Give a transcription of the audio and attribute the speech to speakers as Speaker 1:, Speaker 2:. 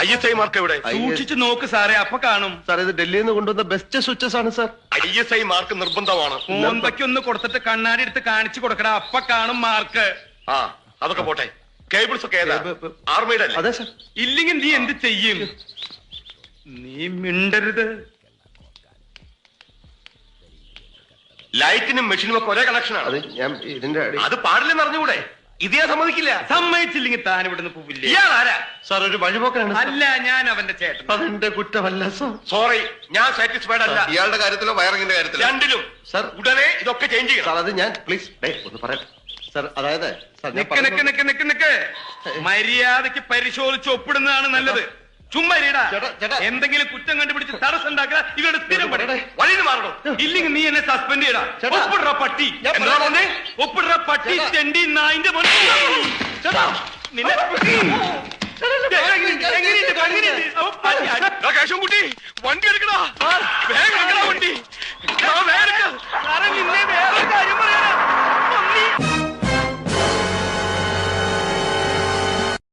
Speaker 1: ISI mark എവിടെ?
Speaker 2: സൂക്ഷിച്ചു നോക്ക് സാറേ, അപ്പൊ കാണും.
Speaker 3: സാർ ഇത് ഡൽഹിയിൽ നിന്ന് കൊണ്ടുവന്ന ബെസ്റ്റ് സ്വിച്ചസ് ആണ് സാർ.
Speaker 1: ISI മാർക്ക് നിർബന്ധമാണ്.
Speaker 2: മോന്തയ്ക്കൊന്ന് കൊടുത്തിട്ട് കണ്ണാടി എടുത്ത് കാണിച്ചു കൊടുക്കട, അപ്പൊ കാണും മാർക്ക്.
Speaker 1: ആ അതൊക്കെ പോട്ടെ. കേബിൾസ് ഒക്കെ ഏതാ? ആർമിയുടെ അല്ലേ?
Speaker 3: അതെ സാർ.
Speaker 2: ഇല്ലെങ്കിൽ നീ എന്ത് ചെയ്യും? നീ മിണ്ടരുത്.
Speaker 1: ലൈറ്റിനും മെഷീനും ഒക്കെ ഒരേ കണക്ഷനാണ്.
Speaker 3: അത് ഞാൻ ഇതിന്റെ
Speaker 1: അത് പാടില്ലെന്ന് അറിഞ്ഞുകൂടെ? ഇതേ സമ്മതിക്കില്ല.
Speaker 2: സമ്മതിച്ചില്ലെങ്കിൽ താൻ ഇവിടുന്ന് പോവില്ലേ?
Speaker 1: ഇയാൾ ആരാ?
Speaker 3: സാർ ഒരു വഴിപോക്കാണ്.
Speaker 2: അല്ല, ഞാൻ അവന്റെ ചേട്ടൻ.
Speaker 3: അതെന്റെ കുറ്റമല്ല സാർ.
Speaker 1: സോറി, ഞാൻ സാറ്റിസ്ഫൈഡ് അല്ല.
Speaker 4: ഇയാളുടെ കാര്യത്തിലോ വയറിങ്ങിന്റെ കാര്യത്തിലോ?
Speaker 1: രണ്ടിലും.
Speaker 3: സാർ
Speaker 1: ഉടനെ ഇതൊക്കെ ചേഞ്ച് ചെയ്യണം.
Speaker 3: സാർ അത് ഞാൻ പ്ലീസ് ഒന്ന് പറയാം സാർ. അതായത് സാർ ഞാൻ
Speaker 2: നിക്ക് നിക്ക് നിക്ക് നിക്ക് നിക്ക്. മര്യാദക്ക് പരിശോധിച്ച് ഒപ്പിടുന്നതാണ് നല്ലത്. ചുമ്മാ ഇരിടാ.
Speaker 3: ചേട്ടാ.
Speaker 2: എന്തെങ്കിലും കുറ്റം കണ്ടുപിടിച്ച് തടസ്സം ഉണ്ടാക്കുക ഇവരുടെ സ്ഥിരം പണി.
Speaker 1: വഴിന് മാറണോ?
Speaker 2: ഇല്ലെങ്കിൽ നീ എന്നെ സസ്പെൻഡ് ചെയ്യടാ.
Speaker 3: ചേട്ടാ.
Speaker 2: ഒപ്പിടുற പട്ടി.
Speaker 3: ഞാൻ
Speaker 1: എന്താ പറഞ്ഞേ?
Speaker 2: ഒപ്പിടുற പട്ടി.
Speaker 3: ചേട്ടാ.
Speaker 2: തെണ്ടി നായിന്റെ മോനെ.
Speaker 3: ചേട്ടാ.
Speaker 2: നിന്നെ എങ്ങനെയുണ്ട്? അവൻ പട്ടി.
Speaker 1: കേശവൻകുട്ടി, വണ്ടി എടുക്കടാ. വേഗം എടുക്കടാ വണ്ടി. വേഗം